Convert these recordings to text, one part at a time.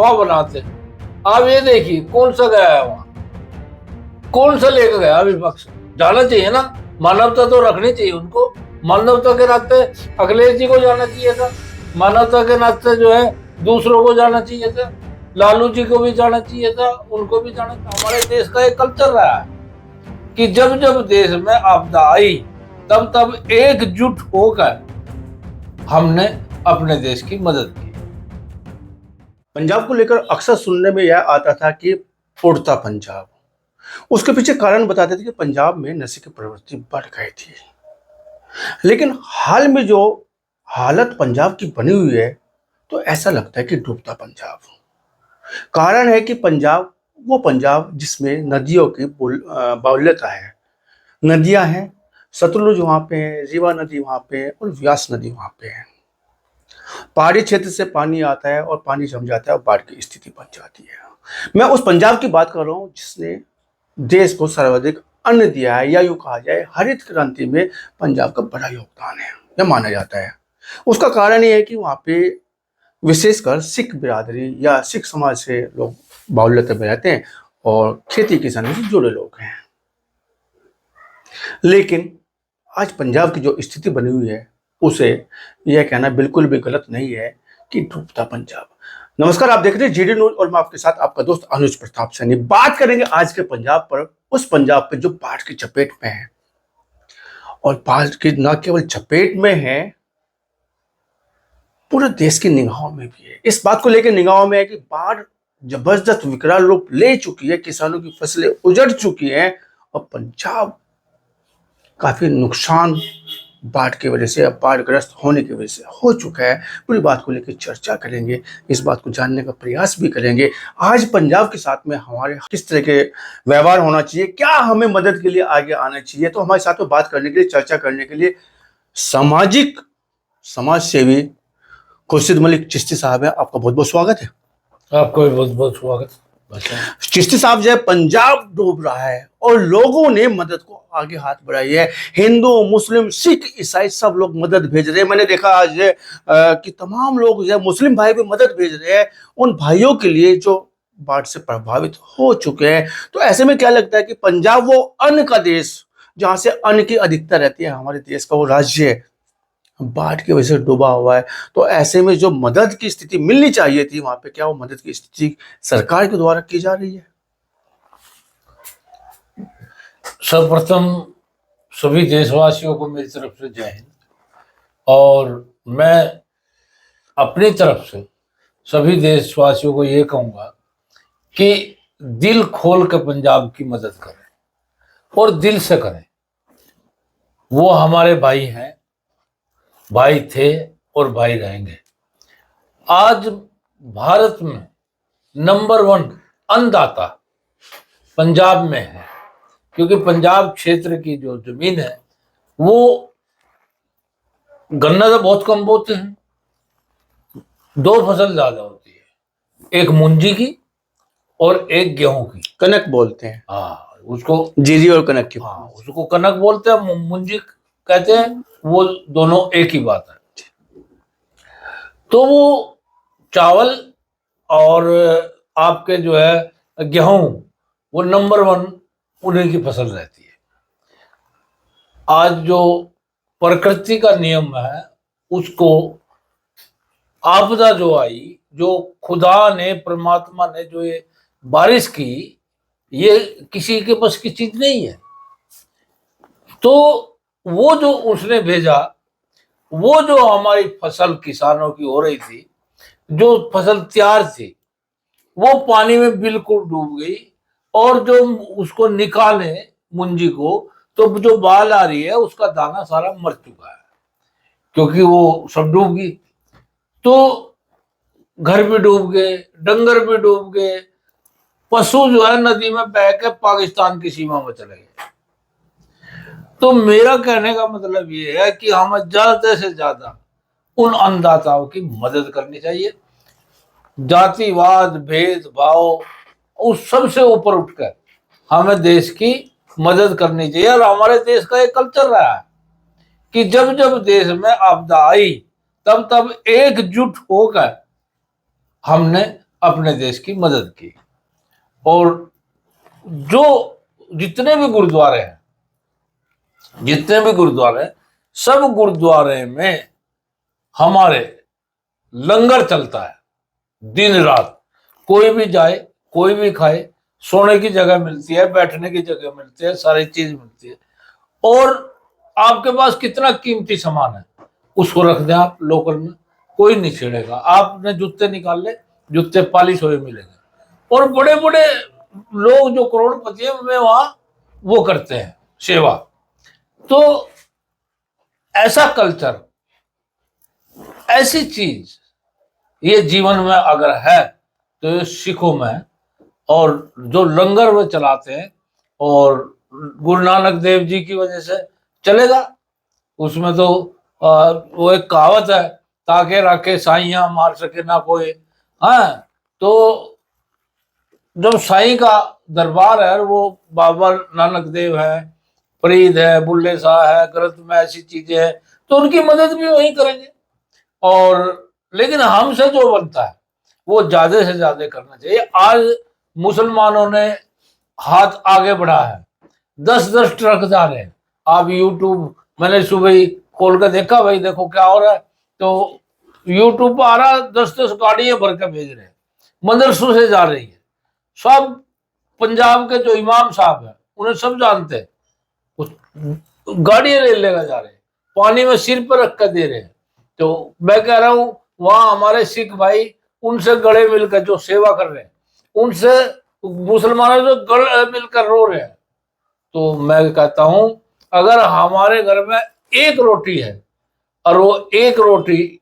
हवा बनाते। आप ये देखिए कौन सा गया है वहां, कौन सा लेकर गया विपक्ष? जाना चाहिए ना, मानवता तो रखनी चाहिए उनको। मानवता के नाते अखिलेश जी को जाना चाहिए था, मानवता के नाते जो है दूसरों को जाना चाहिए था, लालू जी को भी जाना चाहिए था, उनको भी जाना चाहिए। हमारे देश का एक कल्चर रहा है कि जब जब देश में आपदा आई तब तब एकजुट होकर हमने अपने देश की मदद की। पंजाब को लेकर अक्सर सुनने में यह आता था कि उड़ता पंजाब। उसके पीछे कारण बताते थे कि पंजाब में नशे की प्रवृत्ति बढ़ गई थी। लेकिन हाल में जो हालत पंजाब की बनी हुई है, तो ऐसा लगता है कि डूबता पंजाब। कारण है कि पंजाब वो पंजाब जिसमें नदियों की बाहुल्यता है। नदियां हैं, सतलुज वहाँ पे है, रीवा नदी वहाँ पे है और व्यास नदी वहाँ पे है। पहाड़ी क्षेत्र से पानी आता है और पानी जम जाता है और बाढ़ की स्थिति बन जाती है। मैं उस पंजाब की बात कर रहा हूँ जिसने देश को सर्वाधिक अन्न दिया है, या यूं कहा जाए हरित क्रांति में पंजाब का बड़ा योगदान है, यह माना जाता है। उसका कारण ये है कि वहाँ पे विशेषकर सिख बिरादरी या सिख समाज से लोग बाहुल्यता में रहते हैं और खेती किसानी से जुड़े लोग हैं। लेकिन आज पंजाब की जो स्थिति बनी हुई है, उसे यह कहना बिल्कुल भी गलत नहीं है कि डूबता पंजाब। नमस्कार, आप देख रहे हैं जीडी न्यूज और मैं आपके साथ आपका दोस्त अनुज प्रताप सैनी। बात करेंगे आज के पंजाब पर, उस पंजाब पे जो बाढ़ की चपेट में है। और बाढ़ की न केवल चपेट में है, पूरे देश की निगाहों में भी है। इस बात को लेकर निगाहों में है कि बाढ़ जबरदस्त विकराल रूप ले चुकी है, किसानों की फसलें उजड़ चुकी हैं और पंजाब काफी नुकसान बाढ़ की वजह से, बाढ़ग्रस्त होने की वजह से हो चुका है। पूरी बात को लेकर चर्चा करेंगे, इस बात को जानने का प्रयास भी करेंगे। आज पंजाब के साथ में हमारे किस तरह के व्यवहार होना चाहिए, क्या हमें मदद के लिए आगे आना चाहिए, तो हमारे साथ में बात करने के लिए, चर्चा करने के लिए समाज सेवी खुर्शीद मलिक चिश्ती साहब है। आपका बहुत बहुत स्वागत है। आपको भी बहुत बहुत स्वागत। चिश्ती साहब जो है, पंजाब डूब रहा है और लोगों ने मदद को आगे हाथ बढ़ाई है। हिंदू, मुस्लिम, सिख, ईसाई सब लोग मदद भेज रहे हैं। मैंने देखा आज कि तमाम लोग जो मुस्लिम भाई भी मदद भेज रहे हैं उन भाइयों के लिए जो बाढ़ से प्रभावित हो चुके हैं। तो ऐसे में क्या लगता है कि पंजाब वो अन्न का देश, जहां से अन्न की अधिकता रहती है, हमारे देश का वो राज्य है, बाढ़ की वजह से डूबा हुआ है। तो ऐसे में जो मदद की स्थिति मिलनी चाहिए थी वहां पे, क्या वो मदद की स्थिति सरकार के द्वारा की जा रही है? सर्वप्रथम सभी देशवासियों को मेरी तरफ से जय हिंद। और मैं अपनी तरफ से सभी देशवासियों को ये कहूँगा कि दिल खोल कर पंजाब की मदद करें और दिल से करें। वो हमारे भाई हैं, भाई थे और भाई रहेंगे। आज भारत में नंबर 1 अन्नदाता पंजाब में है, क्योंकि पंजाब क्षेत्र की जो जमीन है वो गन्ना तो बहुत कम बोते हैं, 2 फसल ज्यादा होती है, एक मुंजी की और एक गेहूं की। कनक बोलते हैं। हाँ, उसको जीरी और कनक की। हाँ, उसको कनक बोलते हैं, मुंजी कहते हैं। वो दोनों एक ही बात है। तो वो चावल और आपके जो है गेहूं, वो नंबर 1 उन्हीं की फसल रहती है। आज जो प्रकृति का नियम है, उसको आपदा जो आई, जो खुदा ने, परमात्मा ने जो ये बारिश की, ये किसी के बस की चीज नहीं है। तो वो जो उसने भेजा, वो जो हमारी फसल किसानों की हो रही थी, जो फसल तैयार थी, वो पानी में बिल्कुल डूब गई। और जो उसको निकाले मुंजी को, तो जो बाल आ रही है उसका दाना सारा मर चुका है, क्योंकि वो सब डूब गई। तो घर भी डूब गए, डंगर भी डूब गए, पशु जो है नदी में बह के पाकिस्तान की सीमा में चले गए। तो मेरा कहने का मतलब ये है कि हमें ज्यादा से ज्यादा उन अन्नदाताओं की मदद करनी चाहिए। जातिवाद, भेदभाव, उस सबसे ऊपर उठकर हमें देश की मदद करनी चाहिए। और हमारे देश का एक कल्चर रहा है कि जब जब देश में आपदा आई तब तब एकजुट होकर हमने अपने देश की मदद की। और जो जितने भी गुरुद्वारे हैं, सब गुरुद्वारे में हमारे लंगर चलता है दिन रात। कोई भी जाए, कोई भी खाए, सोने की जगह मिलती है, बैठने की जगह मिलती है, सारी चीज मिलती है। और आपके पास कितना कीमती सामान है, उसको रख दें आप लोकर में, कोई नहीं छेड़ेगा। आपने जूते निकाल ले, जूते पॉलिश हुए मिलेंगे। और बड़े बड़े लोग जो करोड़पति हैं वे वहां वो करते हैं सेवा। तो ऐसा कल्चर, ऐसी चीज ये जीवन में अगर है तो ये सिखों में। और जो लंगर वो चलाते हैं और गुरु नानक देव जी की वजह से चलेगा। उसमें तो वो एक कहावत है, ताके राखे साइया मार सके ना कोई। हाँ, तो जब साईं का दरबार है, वो बाबा नानक देव है, फरीद है, बुल्ले शाह है, ग्रंथ में ऐसी चीजें हैं, तो उनकी मदद भी वही करेंगे। और लेकिन हमसे जो बनता है वो ज्यादा से ज्यादा करना चाहिए। आज मुसलमानों ने हाथ आगे बढ़ा है, 10-10 ट्रक जा रहे हैं। आप यूट्यूब, मैंने सुबह ही खोल कर देखा, भाई देखो क्या हो रहा है, तो यूट्यूब पर आ रहा, 10-10 गाड़ियां भर के भेज रहे हैं, मदरसों से जा रही है। सब पंजाब के जो इमाम साहब है उन्हें सब जानते हैं, गाड़ियां लेकर जा रहे हैं, पानी में सिर पर रख कर दे रहे हैं। तो मैं कह रहा हूं, वहां हमारे सिख भाई उनसे गले मिलकर जो सेवा कर रहे हैं, उनसे मुसलमानों से गले मिलकर रो रहे हैं। तो मैं कहता हूं, अगर हमारे घर में एक रोटी है और वो एक रोटी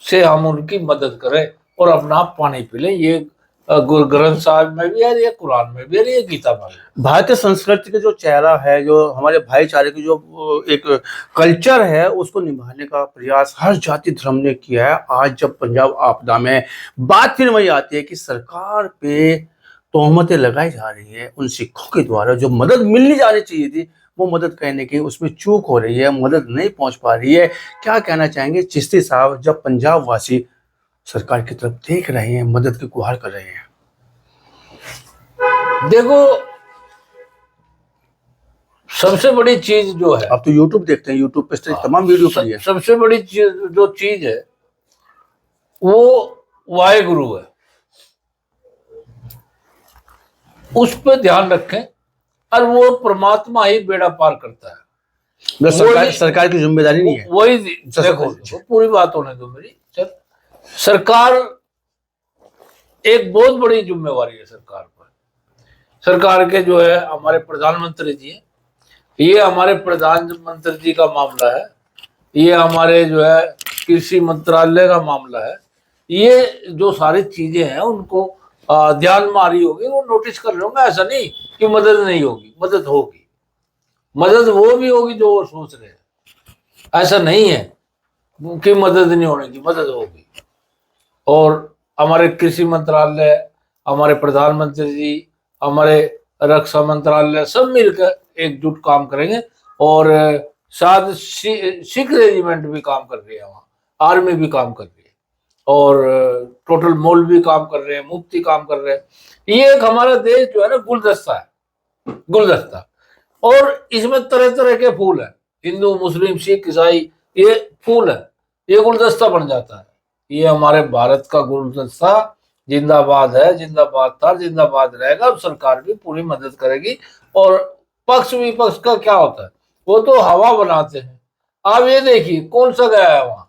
से हम उनकी मदद करें और अपना पानी पी लें, ये गुरु ग्रंथ साहब में भी है, ये कुरान में भी है, ये गीता में भी। भारतीय संस्कृति का जो चेहरा है, जो हमारे भाईचारे की जो एक कल्चर है, उसको निभाने का प्रयास हर जाति धर्म ने किया है। आज जब पंजाब आपदा में बात फिर वही आती है कि सरकार पे तोहमतें लगाई जा रही है, उन सिखों के द्वारा जो मदद मिलनी जानी चाहिए थी वो मदद कहने की उसमें चूक हो रही है, मदद नहीं पहुंच पा रही है। क्या कहना चाहेंगे चिश्ती साहब, जब पंजाब वासी सरकार की तरफ देख रहे हैं, मदद की गुहार कर रहे हैं? देखो, सबसे बड़ी चीज जो है, आप तो यूट्यूब देखते हैं, यूट्यूब पे तमाम वीडियो पड़ी है। सबसे बड़ी चीज है वो वाहेगुरु है। उस पर ध्यान रखें, और वो परमात्मा ही बेड़ा पार करता है। सरकार की जिम्मेदारी नहीं है। वही देखो, पूरी बात होने दो मेरी। सरकार, एक बहुत बड़ी जिम्मेवारी है सरकार पर। सरकार के जो है हमारे प्रधानमंत्री जी हैं, ये हमारे प्रधानमंत्री जी का मामला है, ये हमारे जो है कृषि मंत्रालय का मामला है। ये जो सारी चीजें हैं उनको ध्यान में आ रही होगी, वो नोटिस कर रहे होंगे। ऐसा नहीं कि मदद नहीं होगी, मदद होगी। मदद वो भी होगी जो वो सोच रहे हैं, ऐसा नहीं है कि मदद नहीं होने की, मदद होगी। और हमारे कृषि मंत्रालय, हमारे प्रधानमंत्री जी, हमारे रक्षा मंत्रालय सब मिलकर एकजुट काम करेंगे। और साथ सिख रेजिमेंट भी काम कर रही है, वहाँ आर्मी भी काम कर रही है, और टोटल मॉल भी काम कर रहे हैं, मुफ्ती काम कर रहे हैं। ये एक हमारा देश जो है ना गुलदस्ता है, गुलदस्ता। और इसमें तरह तरह के फूल हैं, हिंदू, मुस्लिम, सिख, ईसाई, ये फूल है, ये गुलदस्ता बन जाता है। ये हमारे भारत का गुलदस्ता जिंदाबाद है, जिंदाबाद था, जिंदाबाद रहेगा। अब सरकार भी पूरी मदद करेगी। और पक्ष विपक्ष का क्या होता है, वो तो हवा बनाते हैं। आप ये देखिए, कौन सा गया है वहां,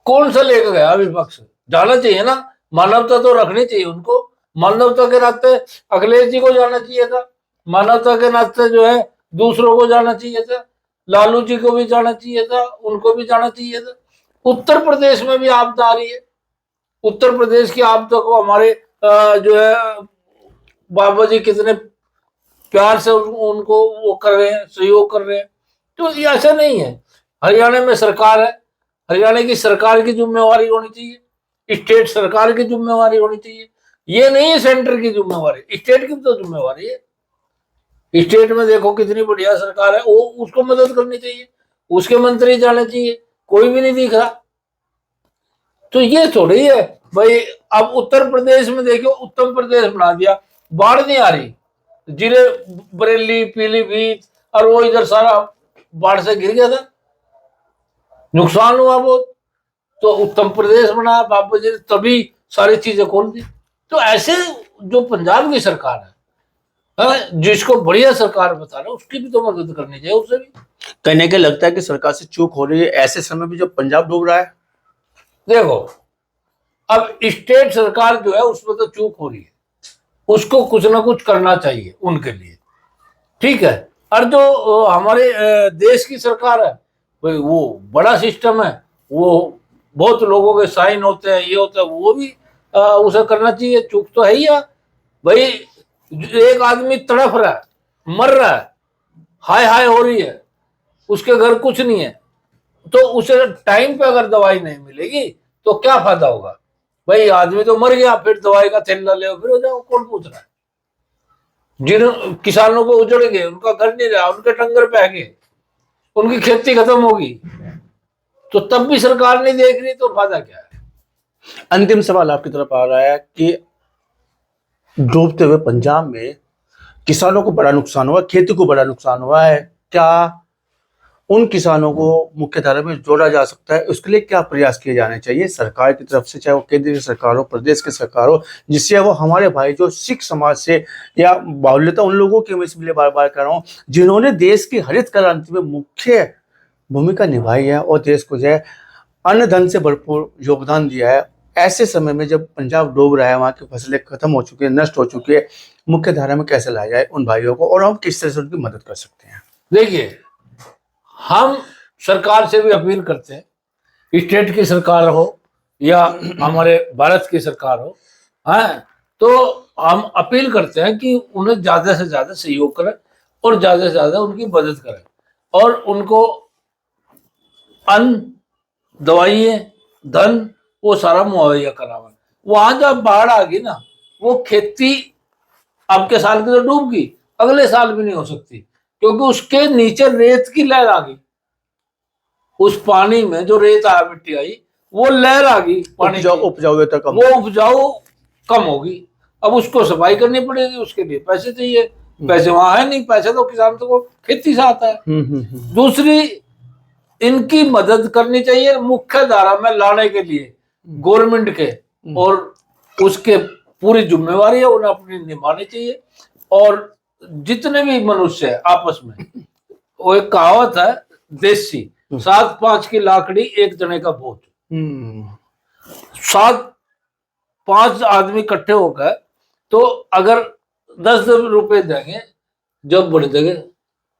कौन सा लेकर गया विपक्ष? जाना चाहिए ना, मानवता तो रखनी चाहिए उनको। मानवता के नाते अखिलेश जी को जाना चाहिए था, मानवता के नाते जो है दूसरों को जाना चाहिए था, लालू जी को भी जाना चाहिए था, उनको भी जाना चाहिए था। उत्तर प्रदेश में भी आपदा आ रही है। उत्तर प्रदेश की आपदा को हमारे जो है बाबा जी कितने प्यार से उनको वो कर रहे हैं, सहयोग कर रहे हैं। तो ये ऐसा नहीं है। हरियाणा में सरकार है, हरियाणा की सरकार की जिम्मेवारी होनी चाहिए, स्टेट सरकार की जिम्मेवारी होनी चाहिए। ये नहीं है सेंटर की जिम्मेवारी, स्टेट की तो जिम्मेवारी है। स्टेट में देखो कितनी बढ़िया सरकार है, वो उसको मदद करनी चाहिए, उसके मंत्री जाने चाहिए, कोई भी नहीं दिख रहा। तो ये थोड़ी है भाई अब उत्तर प्रदेश में देखियो, उत्तम प्रदेश बना दिया, बाढ़ नहीं आ रही, जिले बरेली पीलीभीत और वो इधर सारा बाढ़ से गिर गया था, नुकसान हुआ बहुत। तो उत्तम प्रदेश बना बाबा जी ने, तभी सारी चीजें खोल दी। तो ऐसे जो पंजाब की सरकार है, जिसको बढ़िया सरकार बता रहा है, उसकी भी तो मदद करनी चाहिए उससे भी। कहने के लगता है कि सरकार से चूक हो रही है ऐसे समय भी जब पंजाब डूब रहा है। देखो, अब स्टेट सरकार जो है उसमें तो चूक हो रही है, उसको कुछ ना कुछ करना चाहिए उनके लिए, ठीक है। और जो हमारे देश की सरकार है, भाई वो बड़ा सिस्टम है, वो बहुत लोगों के साइन होते हैं, ये होता है, वो भी उसे करना चाहिए। चूक तो है ही यार, भाई एक आदमी तड़फ रहा है, मर रहा है, हाय हाय हो रही है, उसके घर कुछ नहीं है, तो उसे टाइम पे अगर दवाई नहीं मिलेगी तो क्या फायदा होगा। भाई आदमी तो मर गया, फिर दवाई का थैला ले फिर हो जाओ, कौन पूछ रहा है। जिन किसानों को उजड़ गए, उनका घर नहीं रहा, उनके टंगर पे गए, उनकी खेती खत्म होगी, तो तब भी सरकार नहीं देख रही, तो फायदा क्या है। अंतिम सवाल आपकी तरफ आ रहा है कि डूबते हुए पंजाब में किसानों को बड़ा नुकसान हुआ, खेती को बड़ा नुकसान हुआ है, क्या उन किसानों को मुख्यधारा में जोड़ा जा सकता है? उसके लिए क्या प्रयास किए जाने चाहिए सरकार की तरफ से, चाहे वो केंद्र की सरकार हो, प्रदेश की सरकार हो, जिससे वो हमारे भाई जो सिख समाज से या बाहुल्यता उन लोगों की मैं इसलिए बार बार कर रहा हूँ जिन्होंने देश की हरित क्रांति में मुख्य भूमिका निभाई है और देश को जो है अन्न धन से भरपूर योगदान दिया है, ऐसे समय में जब पंजाब डूब रहा है, वहाँ की फसलें खत्म हो चुकी है, नष्ट हो चुकी है, मुख्य धारा में कैसे लाया जाए उन भाइयों को और हम किस तरह से उनकी मदद कर सकते हैं? देखिए, हम सरकार से भी अपील करते हैं, स्टेट की सरकार हो या हमारे भारत की सरकार हो, है, तो हम अपील करते हैं कि उन्हें ज्यादा से ज्यादा सहयोग करें और ज्यादा से ज्यादा उनकी मदद करें, और उनको अन्न, दवाइयाँ, धन, वो सारा मुहैया करावें। वहां जब बाढ़ आ गई ना, वो खेती अब के साल की तो डूब गई, अगले साल भी नहीं हो सकती, क्योंकि उसके नीचे रेत की लहर आ गई। उस पानी में जो रेत आया, मिट्टी आई, वो लहर आ गई पानी की, उपजाऊ कम, वो उपजाऊ कम होगी। अब उसको सफाई करनी पड़ेगी, उसके लिए पैसे चाहिए, पैसे वहां है नहीं, पैसे तो किसान को खेती से आता है। दूसरी, इनकी मदद करनी चाहिए मुख्य धारा में लाने के लिए गवर्नमेंट के, और उसके पूरी जिम्मेवारी है, उन्हें अपनी निभानी चाहिए। और जितने भी मनुष्य है आपस में, वो एक कहावत है देसी, 7-5 की लाकड़ी एक जने का बोझ। 7-5 आदमी इकट्ठे होकर, तो अगर 10 रुपए देंगे, जब बढ़ देंगे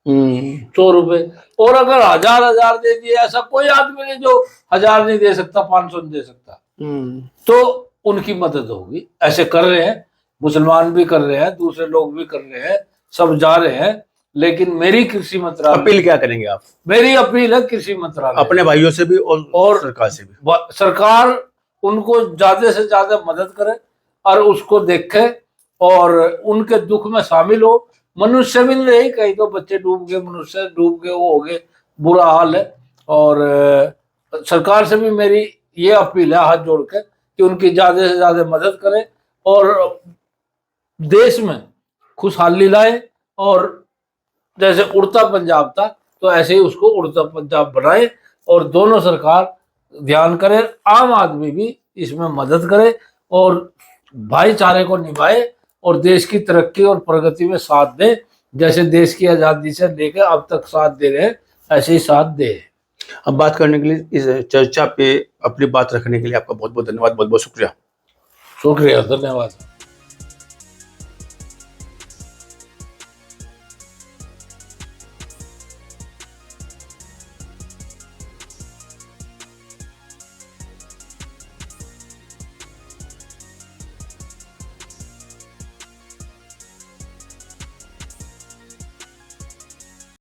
100 रुपए, और अगर 1000 दे दिए, ऐसा कोई आदमी नहीं जो 1000 नहीं दे सकता, 500 नहीं दे सकता, तो उनकी मदद होगी। ऐसे कर रहे हैं, मुसलमान भी कर रहे हैं, दूसरे लोग भी कर रहे हैं, सब जा रहे हैं। लेकिन मेरी कृषि मंत्रालय, अपील क्या करेंगे आप? मेरी अपील है कृषि मंत्रालय, अपने भाइयों से भी और सरकार से भी, सरकार उनको ज्यादा से ज्यादा मदद करे और उसको देखे और उनके दुख में शामिल हो। मनुष्य भी नहीं रही, कहीं तो बच्चे डूब गए, मनुष्य डूब गए, वो हो गए, बुरा हाल है। और सरकार से भी मेरी ये अपील है हाथ जोड़ के कि उनकी ज्यादा से ज्यादा मदद करें और देश में खुशहाली लाए, और जैसे उड़ता पंजाब था तो ऐसे ही उसको उड़ता पंजाब बनाए, और दोनों सरकार ध्यान करे, आम आदमी भी इसमें मदद करे और भाईचारे को निभाए और देश की तरक्की और प्रगति में साथ दे। जैसे देश की आजादी से लेकर अब तक साथ दे रहे हैं, ऐसे ही साथ दे। अब बात करने के लिए, इस चर्चा पे अपनी बात रखने के लिए आपका बहुत बहुत धन्यवाद, बहुत बहुत शुक्रिया। शुक्रिया, धन्यवाद।